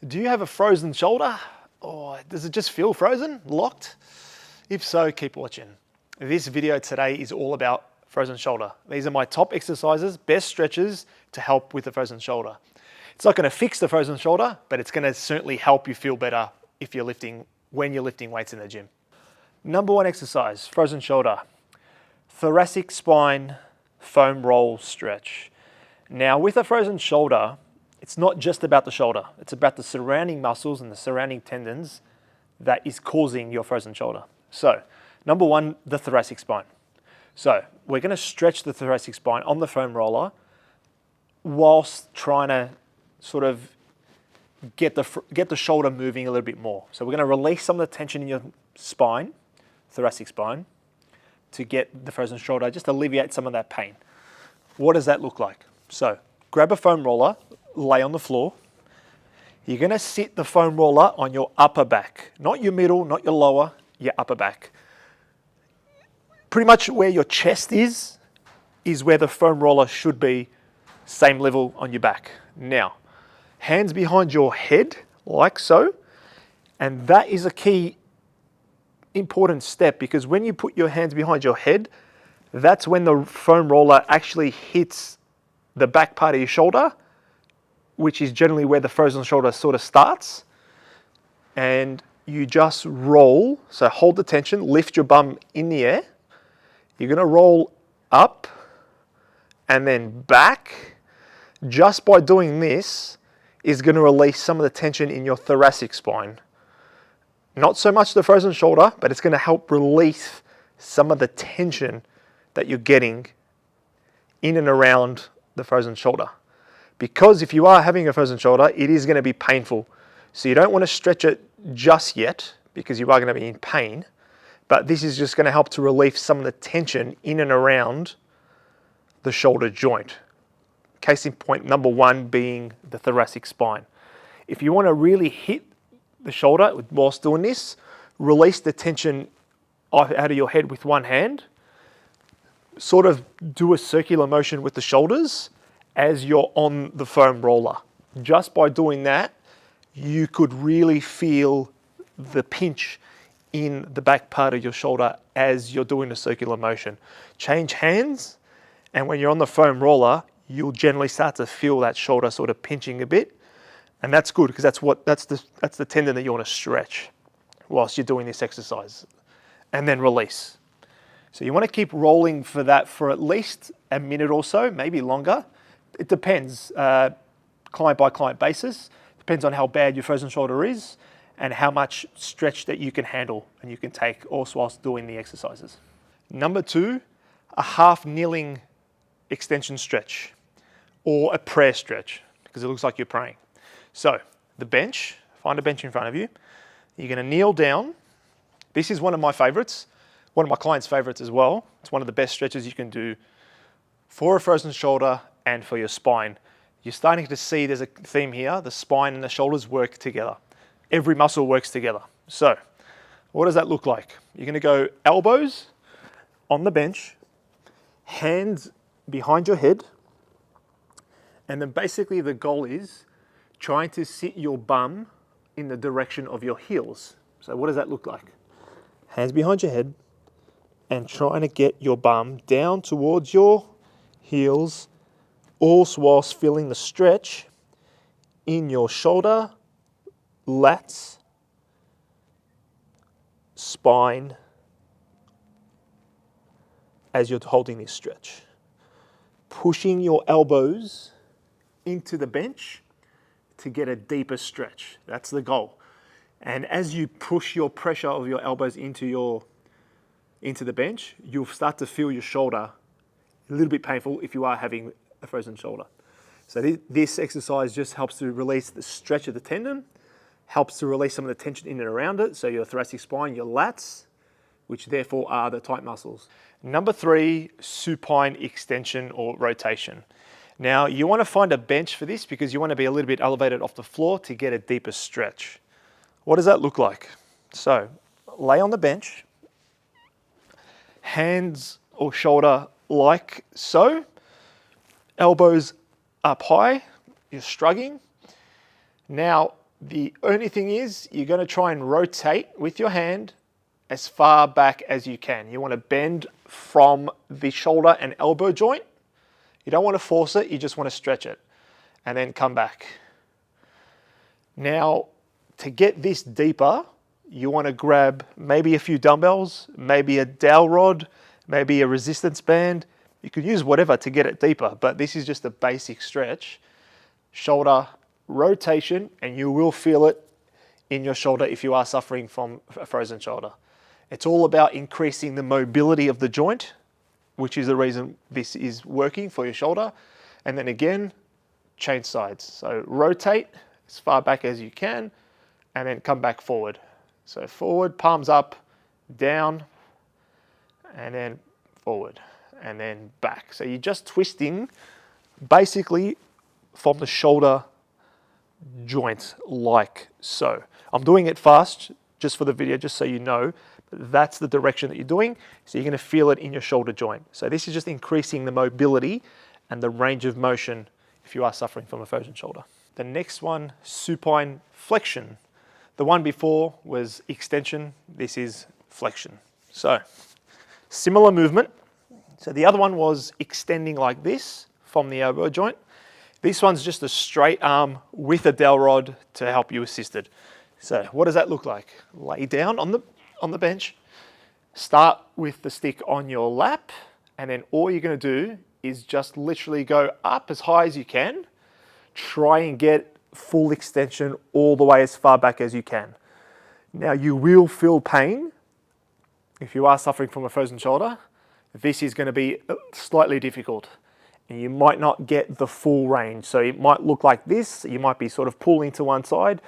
Do you have a frozen shoulder? Or does it just feel frozen, locked? If so, keep watching. This video today is all about frozen shoulder. These are my top exercises, best stretches to help with the frozen shoulder. It's not going to fix the frozen shoulder, but it's going to certainly help you feel better if you're lifting, when you're lifting weights in the gym. Number one exercise, frozen shoulder. Thoracic spine foam roll stretch. Now with a frozen shoulder, it's not just about the shoulder. It's about the surrounding muscles and the surrounding tendons that is causing your frozen shoulder. So, number one, the thoracic spine. So, we're going to stretch the thoracic spine on the foam roller whilst trying to sort of get the shoulder moving a little bit more. So we're going to release some of the tension in your spine, thoracic spine, to get the frozen shoulder, just alleviate some of that pain. What does that look like? So, grab a foam roller, lay on the floor. You're going to sit the foam roller on your upper back, not your middle, not your lower, your upper back. Pretty much where your chest is where the foam roller should be, same level on your back. Now, hands behind your head, like so, and that is a key important step because when you put your hands behind your head, that's when the foam roller actually hits the back part of your shoulder, which is generally where the frozen shoulder sort of starts. And you just roll, so hold the tension, lift your bum in the air. You're going to roll up and then back. Just by doing this is going to release some of the tension in your thoracic spine. Not so much the frozen shoulder, but it's going to help release some of the tension that you're getting in and around the frozen shoulder. Because if you are having a frozen shoulder, it is going to be painful. So you don't want to stretch it just yet because you are going to be in pain. But this is just going to help to relieve some of the tension in and around the shoulder joint. Case in point, number one being the thoracic spine. If you want to really hit the shoulder whilst doing this, release the tension out of your head with one hand. Sort of do a circular motion with the shoulders as you're on the foam roller. Just by doing that, you could really feel the pinch in the back part of your shoulder as you're doing the circular motion. Change hands, and when you're on the foam roller, you'll generally start to feel that shoulder sort of pinching a bit. And that's good because that's the tendon that you want to stretch whilst you're doing this exercise. And then release. So you want to keep rolling for that for at least a minute or so, maybe longer. It depends, client by client basis. Depends on how bad your frozen shoulder is and how much stretch that you can handle and you can take also whilst doing the exercises. Number two, a half kneeling extension stretch or a prayer stretch because it looks like you're praying. So the bench, find a bench in front of you. You're going to kneel down. This is one of my favorites, one of my clients' favorites as well. It's one of the best stretches you can do for a frozen shoulder and for your spine. You're starting to see there's a theme here. The spine and the shoulders work together. Every muscle works together. So what does that look like? You're going to go elbows on the bench, hands behind your head, and then basically the goal is trying to sit your bum in the direction of your heels. So what does that look like? Hands behind your head and trying to get your bum down towards your heels, all whilst feeling the stretch in your shoulder, lats, spine as you're holding this stretch. Pushing your elbows into the bench to get a deeper stretch. That's the goal. And as you push your pressure of your elbows into the bench, you'll start to feel your shoulder a little bit painful if you are having a frozen shoulder. So this exercise just helps to release the stretch of the tendon, helps to release some of the tension in and around it, so your thoracic spine, your lats, which therefore are the tight muscles. Number three, supine extension or rotation. Now you want to find a bench for this because you want to be a little bit elevated off the floor to get a deeper stretch. What does that look like? So lay on the bench, hands or shoulder like so, elbows up high, you're struggling. Now, The only thing is you're going to try and rotate with your hand as far back as you can. You want to bend from the shoulder and elbow joint. You don't want to force it, you just want to stretch it and then come back. Now, to get this deeper, you want to grab maybe a few dumbbells, maybe a dowel rod, maybe a resistance band. You could use whatever to get it deeper, but this is just a basic stretch. Shoulder rotation, and you will feel it in your shoulder if you are suffering from a frozen shoulder. It's all about increasing the mobility of the joint, which is the reason this is working for your shoulder. And then again, change sides. So rotate as far back as you can, and then come back forward. So forward, palms up, down, and then forward, and then back. So you're just twisting basically from the shoulder joint like so. I'm doing it fast just for the video, just so you know. That's the direction that you're doing. So you're going to feel it in your shoulder joint. So this is just increasing the mobility and the range of motion if you are suffering from a frozen shoulder. The next one, supine flexion. The one before was extension. This is flexion. So similar movement. So the other one was extending like this from the elbow joint. This one's just a straight arm with a dowel rod to help you assist it. So what does that look like? Lay down on the bench, start with the stick on your lap, and then all you're going to do is just literally go up as high as you can. Try and get full extension all the way as far back as you can. Now you will feel pain if you are suffering from a frozen shoulder. This is going to be slightly difficult, and you might not get the full range. So it might look like this. You might be sort of pulling to one side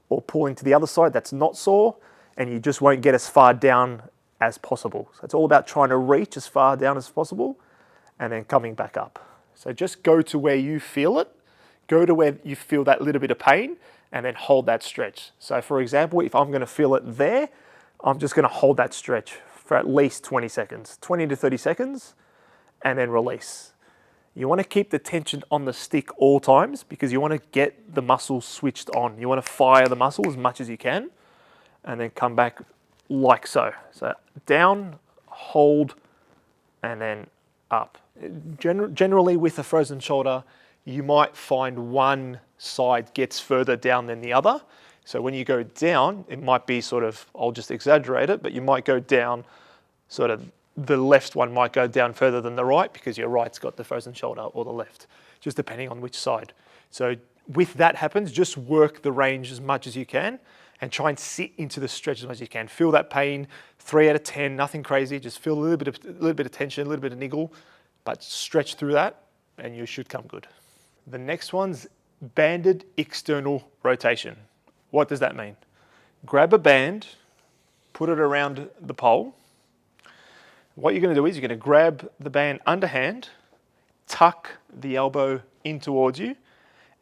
or pulling to the other side that's not sore, and you just won't get as far down as possible. So it's all about trying to reach as far down as possible and then coming back up. So just go to where you feel it, go to where you feel that little bit of pain, and then hold that stretch. So for example, if I'm going to feel it there, I'm just going to hold that stretch for at least 20 seconds, 20 to 30 seconds, and then release. You want to keep the tension on the stick all times because you want to get the muscle switched on. You want to fire the muscle as much as you can and then come back like so. So down, hold, and then up. Generally with a frozen shoulder, you might find one side gets further down than the other. So when you go down, it might be sort of, I'll just exaggerate it, but you might go down sort of, the left one might go down further than the right because your right's got the frozen shoulder, or the left, just depending on which side. So with that happens, just work the range as much as you can and try and sit into the stretch as much as you can. Feel that pain, 3 out of 10, nothing crazy. Just feel a little bit of tension, a little bit of niggle, but stretch through that and you should come good. The next one's banded external rotation. What does that mean? Grab a band, put it around the pole. What you're going to do is you're going to grab the band underhand, tuck the elbow in towards you,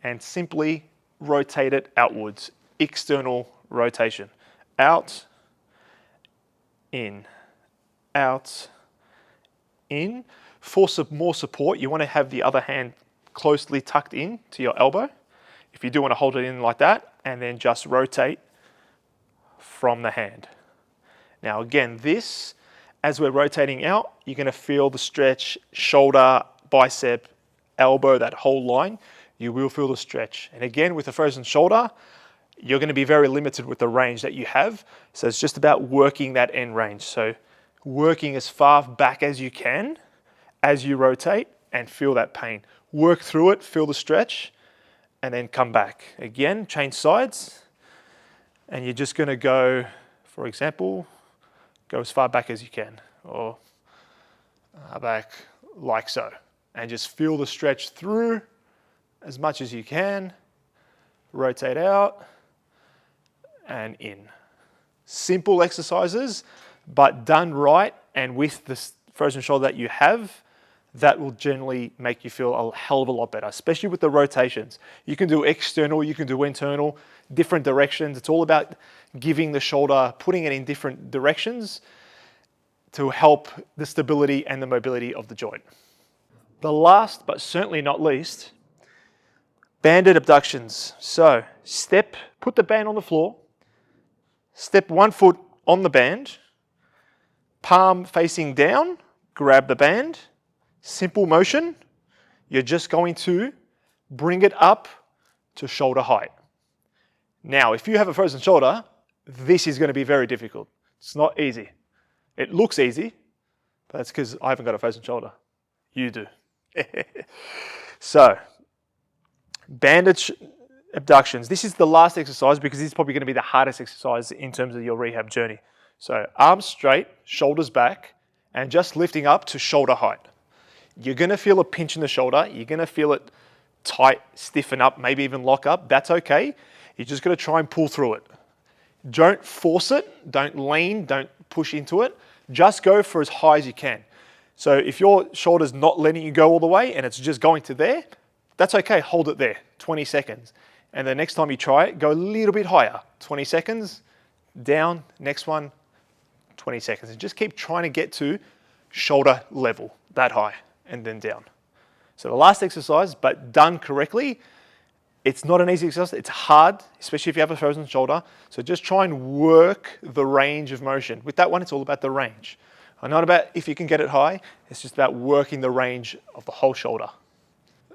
and simply rotate it outwards. External rotation. Out, in, out, in. For more support, you want to have the other hand closely tucked in to your elbow. If you do want to hold it in like that, and then just rotate from the hand. Now again, this, as we're rotating out, you're going to feel the stretch, shoulder, bicep, elbow, that whole line. You will feel the stretch. And again, with a frozen shoulder, you're going to be very limited with the range that you have. So it's just about working that end range. So working as far back as you can as you rotate and feel that pain. Work through it, feel the stretch, and then come back. Again, change sides. And you're just going to go, for example, go as far back as you can, or back like so. And just feel the stretch through as much as you can. Rotate out and in. Simple exercises, but done right and with the frozen shoulder that you have, that will generally make you feel a hell of a lot better, especially with the rotations. You can do external, you can do internal, different directions. It's all about giving the shoulder, putting it in different directions to help the stability and the mobility of the joint. The last, but certainly not least, Banded abductions. So put the band on the floor, step 1 foot on the band, palm facing down, grab the band, simple motion. You're just going to bring it up to shoulder height. Now, if you have a frozen shoulder, this is going to be very difficult. It's not easy. It looks easy, but that's because I haven't got a frozen shoulder. You do. So, banded abductions. This is the last exercise because this is probably going to be the hardest exercise in terms of your rehab journey. So, arms straight, shoulders back, and just lifting up to shoulder height. You're going to feel a pinch in the shoulder. You're going to feel it tight, stiffen up, maybe even lock up. That's okay. You're just going to try and pull through it. Don't force it. Don't lean. Don't push into it. Just go for as high as you can. So if your shoulder's not letting you go all the way and it's just going to there, that's okay. Hold it there, 20 seconds. And the next time you try it, go a little bit higher. 20 seconds, down, next one, 20 seconds. And just keep trying to get to shoulder level, that high, and then down. So the last exercise, but done correctly, it's not an easy exercise. It's hard, especially if you have a frozen shoulder. So just try and work the range of motion. With that one, it's all about the range. Not about if you can get it high. It's just about working the range of the whole shoulder.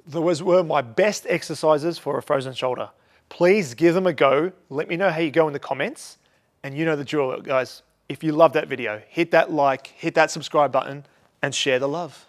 Those were my best exercises for a frozen shoulder. Please give them a go. Let me know how you go in the comments. And you know the drill, guys. If you love that video, hit that like, hit that subscribe button, and share the love.